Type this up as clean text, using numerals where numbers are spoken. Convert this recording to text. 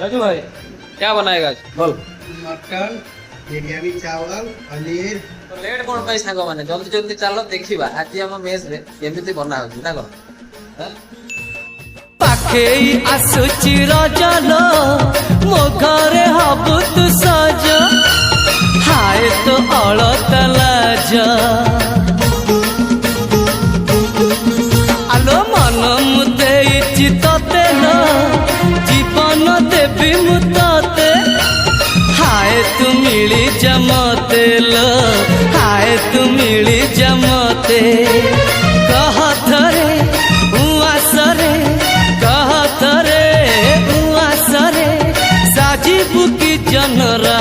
राजू भाई क्या बनाएगा आज? बोल। मटन बिरयानी चावल पनीर तो लेट कौन पाई सांग माने जल्दी जल्दी चलो देखिबा आज हम मेस रे केमिति बना होची ना को पाखे आसुची रजल मो घरे हबु तू सज हाय तो अलत लाज आलो मन मुते चितते न जीवन देवी मुतते हाय तू मिली जमते लो हाय तू मिली जमते कहथरे उआसरे कहथरे उआसरे साजी बुकी जनरा